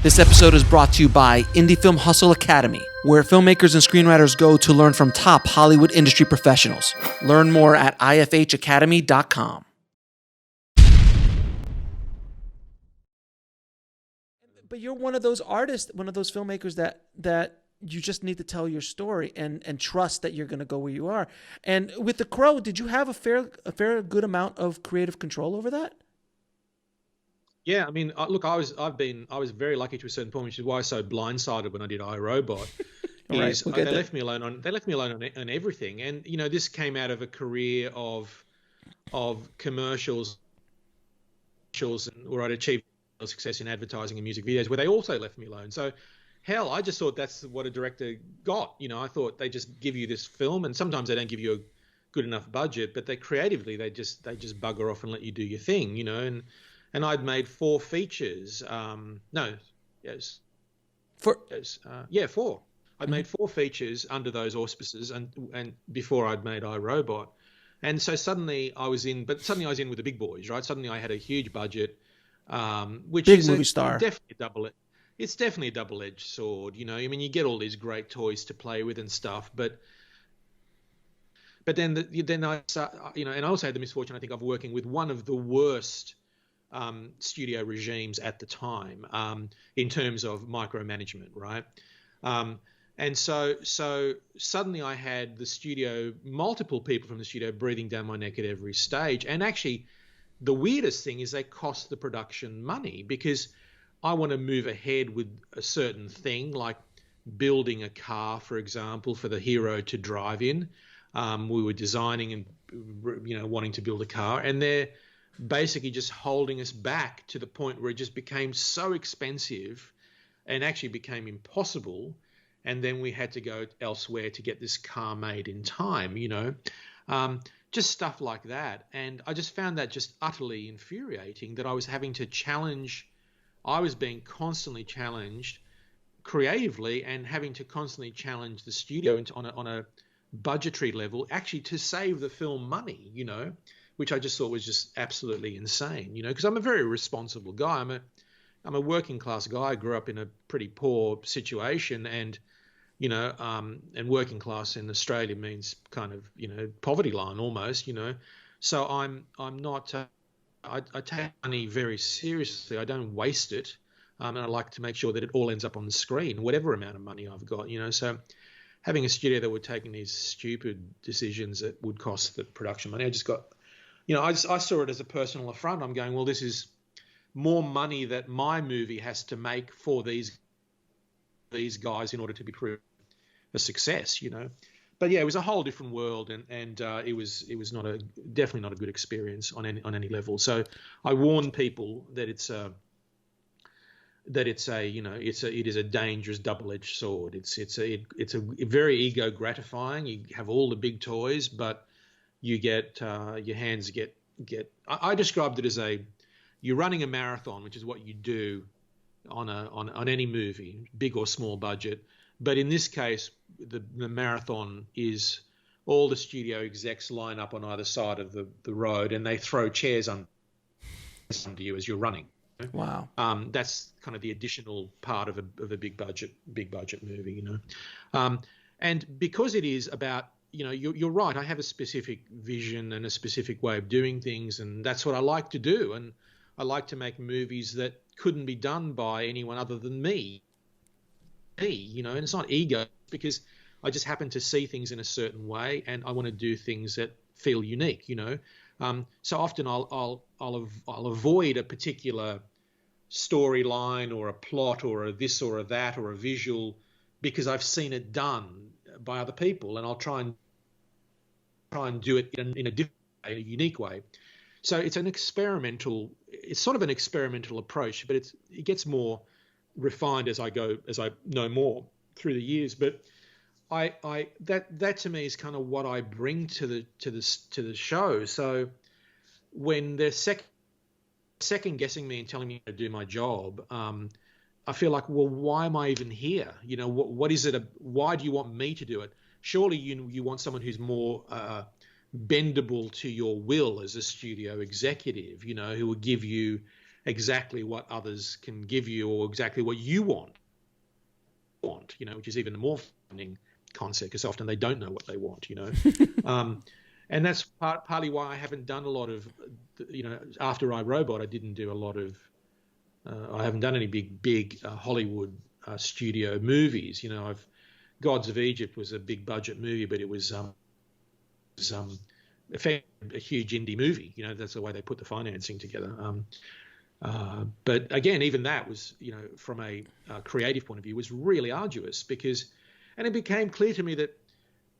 This episode is brought to you by Indie Film Hustle Academy, where filmmakers and screenwriters go to learn from top Hollywood industry professionals. Learn more at ifhacademy.com. But you're one of those artists, one of those filmmakers that you just need to tell your story and trust that you're going to go where you are. And with The Crow, did you have a fair good amount of creative control over that? Yeah, I mean, look, I was very lucky to a certain point, which is why I was so blindsided when I did iRobot. Right, They left me alone on everything, and this came out of a career of commercials, where I'd achieved success in advertising and music videos, where they also left me alone. So, hell, I just thought that's what a director got. I thought they just give you this film, and sometimes they don't give you a good enough budget, but they just bugger off and let you do your thing, And I'd made 4 features. Four. I'd made 4 features under those auspices, and before I'd made iRobot, and so suddenly I was in with the big boys, right? Suddenly I had a huge budget, which big is movie star. It's definitely a double-edged sword. I mean, you get all these great toys to play with and stuff, but then I and I also had the misfortune, I think, of working with one of the worst studio regimes at the time, in terms of micromanagement, right? And so suddenly I had multiple people from the studio breathing down my neck at every stage. And actually, the weirdest thing is they cost the production money, because I want to move ahead with a certain thing, like building a car, for example, for the hero to drive in. We were designing and wanting to build a car, and they're basically just holding us back to the point where it just became so expensive and actually became impossible. And then we had to go elsewhere to get this car made in time, just stuff like that. And I just found that just utterly infuriating, that I was being constantly challenged creatively, and having to constantly challenge the studio on a budgetary level, actually to save the film money, which I just thought was just absolutely insane, because I'm a very responsible guy. I'm a working class guy. I grew up in a pretty poor situation, and and working class in Australia means kind of poverty line almost, So I'm not. I take money very seriously. I don't waste it, and I like to make sure that it all ends up on the screen, whatever amount of money I've got, So having a studio that were taking these stupid decisions that would cost the production money, I just got. I saw it as a personal affront. I'm going, well, this is more money that my movie has to make for these guys in order to be proved a success, But yeah, it was a whole different world, and it was definitely not a good experience on any level. So I warn people that it is a dangerous double-edged sword. It's a very ego gratifying. You have all the big toys, but you get your hands get. I described it as you're running a marathon, which is what you do on any movie, big or small budget. But in this case, the marathon is all the studio execs line up on either side of the road, and they throw chairs under you as you're running. Wow. That's kind of the additional part of a big budget movie, and because it is about. You're right. I have a specific vision and a specific way of doing things, and that's what I like to do. And I like to make movies that couldn't be done by anyone other than me. And it's not ego, because I just happen to see things in a certain way, and I want to do things that feel unique. So often I'll avoid a particular storyline or a plot or a this or a that or a visual, because I've seen it done by other people, and I'll try and do it in a different way, a unique way. So it's sort of an experimental approach, but it gets more refined as I know more through the years. But that to me is kind of what I bring to the show. So when they're second guessing me and telling me to do my job, I feel like, well, why am I even here? What is it? Why do you want me to do it? Surely you want someone who's more bendable to your will as a studio executive, who will give you exactly what others can give you or exactly what you want, which is even a more funding concept, because often they don't know what they want, and that's partly why I haven't done a lot of, after iRobot, I didn't do a lot of, I haven't done any big Hollywood studio movies. Gods of Egypt was a big budget movie, but it was a huge indie movie. That's the way they put the financing together. But again, even that was, from a creative point of view, was really arduous, and it became clear to me that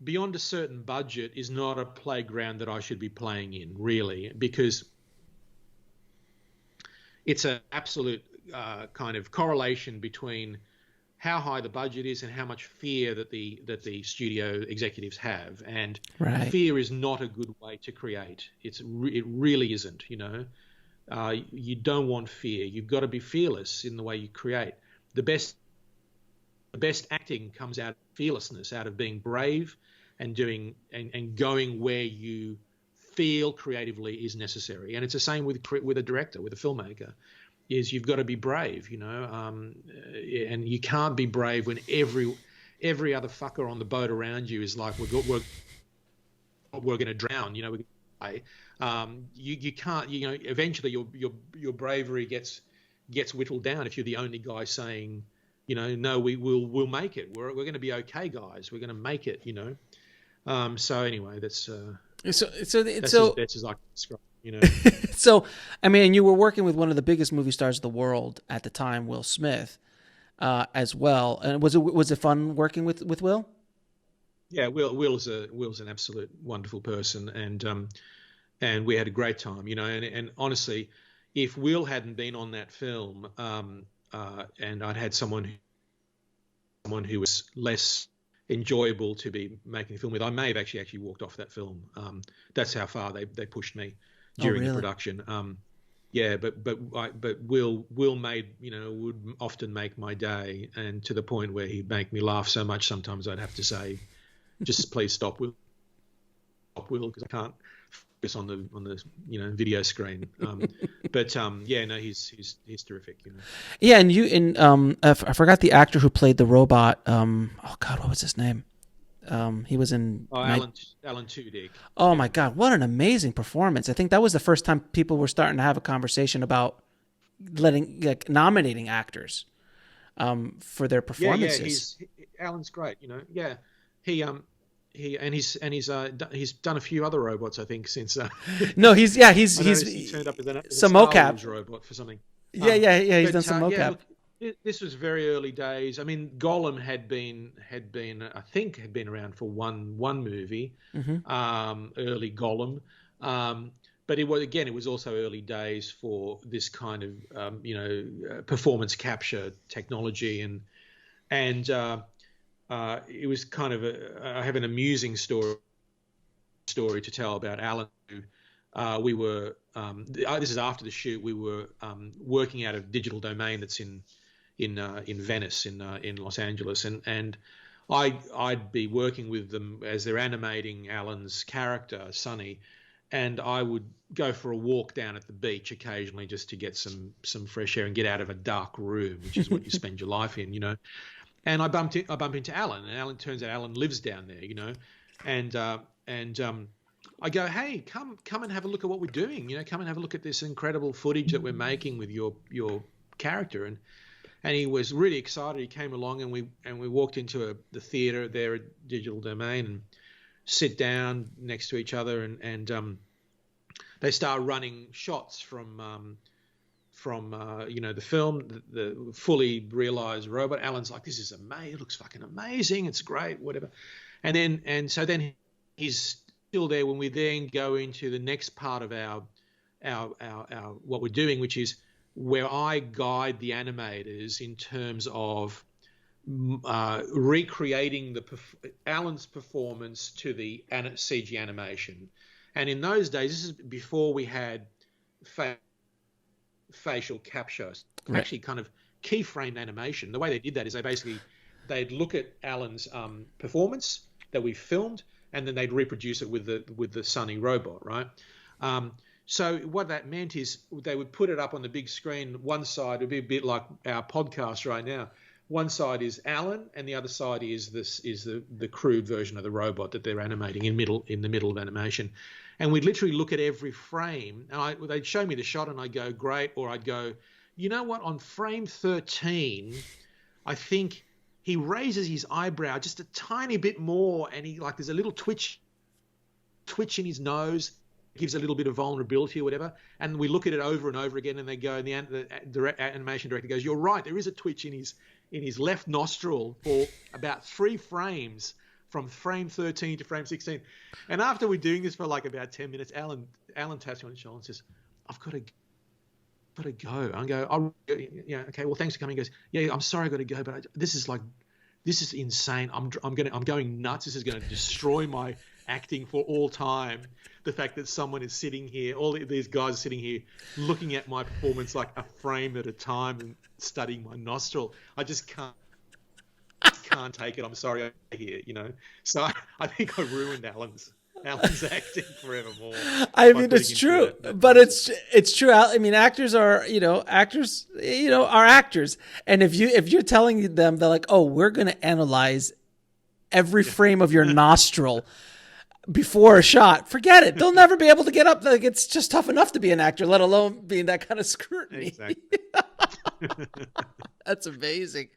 beyond a certain budget is not a playground that I should be playing in, really, because it's an absolute kind of correlation between how high the budget is and how much fear that the studio executives have. And fear is not a good way to create. It really isn't. You don't want fear. You've got to be fearless in the way you create. The best acting comes out of fearlessness, out of being brave and doing and going where you feel creatively is necessary. And it's the same with a director, with a filmmaker. Is you've got to be brave, and you can't be brave when every other fucker on the boat around you is like, we're going to drown, we're going to die. You can't, eventually your bravery gets whittled down if you're the only guy saying, no, we'll make it. We're going to be okay, guys. We're going to make it, So anyway, that's as I can describe. So, I mean, you were working with one of the biggest movie stars of the world at the time, Will Smith, as well. And was it fun working with Will? Yeah, Will's an absolute wonderful person, and we had a great time, And honestly, if Will hadn't been on that film, and I'd had someone who was less enjoyable to be making a film with, I may have actually walked off that film. That's how far they pushed me during the production. But Will made, would often make my day, and to the point where he'd make me laugh so much sometimes I'd have to say, just please stop, Will, because I can't focus on the video screen. He's terrific. Yeah, and I forgot the actor who played the robot. Oh God, what was his name? He was in Alan Tudyk. Oh my God, what an amazing performance! I think that was the first time people were starting to have a conversation about nominating actors for their performances. Alan's great. He's done a few other robots, I think, since. No, he turned up as some Star mocap Wars robot for something. He's done some mocap. This was very early days. I mean, Gollum had been around for one movie, early Gollum, but it was also early days for this kind of performance capture technology, and it was kind of I have an amusing story to tell about Alan. We were this is after the shoot. We were working out of Digital Domain that's in Venice, in Los Angeles, and I'd be working with them as they're animating Alan's character Sonny, and I would go for a walk down at the beach occasionally just to get some fresh air and get out of a dark room, which is what you spend your life in, And I bump into Alan, and turns out Alan lives down there, and I go, hey, come and have a look at what we're doing, come and have a look at this incredible footage that we're making with your character, and he was really excited. He came along, and we walked into the theater there at Digital Domain and sit down next to each other, and they start running shots from the film, the fully realized robot. Alan's like, this is amazing. It looks fucking amazing. It's great, whatever. So then he's still there when we then go into the next part of our what we're doing, which is where I guide the animators in terms of recreating Alan's performance to the CG animation. And in those days, this is before we had facial capture, actually kind of keyframe animation. The way they did that is they'd look at Alan's performance that we filmed, and then they'd reproduce it with the Sonny robot, right? So what that meant is they would put it up on the big screen. One side would be a bit like our podcast right now. One side is Alan, and the other side is the crude version of the robot that they're animating in the middle of animation. And we'd literally look at every frame, and they'd show me the shot, and I'd go, great, or I'd go, you know what, on frame 13, I think he raises his eyebrow just a tiny bit more, and there's a little twitch in his nose, gives a little bit of vulnerability or whatever. And we look at it over and over again, and they go, and the animation director goes, you're right, there is a twitch in his left nostril for about 3 frames, from frame 13 to frame 16. And after we're doing this for like about 10 minutes, Alan taps me on the shoulder and says, I've got to go. I go, oh, yeah, okay, well, thanks for coming. He goes, yeah, I'm sorry, I got to go, but this is insane. I'm going nuts. This is going to destroy my acting for all time. The fact that someone is sitting here, all these guys are sitting here looking at my performance like a frame at a time and studying my nostril. I just can't take it. I'm sorry here, So I think I ruined Alan's acting forevermore. I mean, it's true, but it's true. I mean, actors are actors are actors, and if you're telling them, they're like, oh, we're going to analyze every frame of your nostril before a shot, forget it. They'll never be able to get up. Like, it's just tough enough to be an actor, let alone being that kind of scrutiny. Exactly. That's amazing.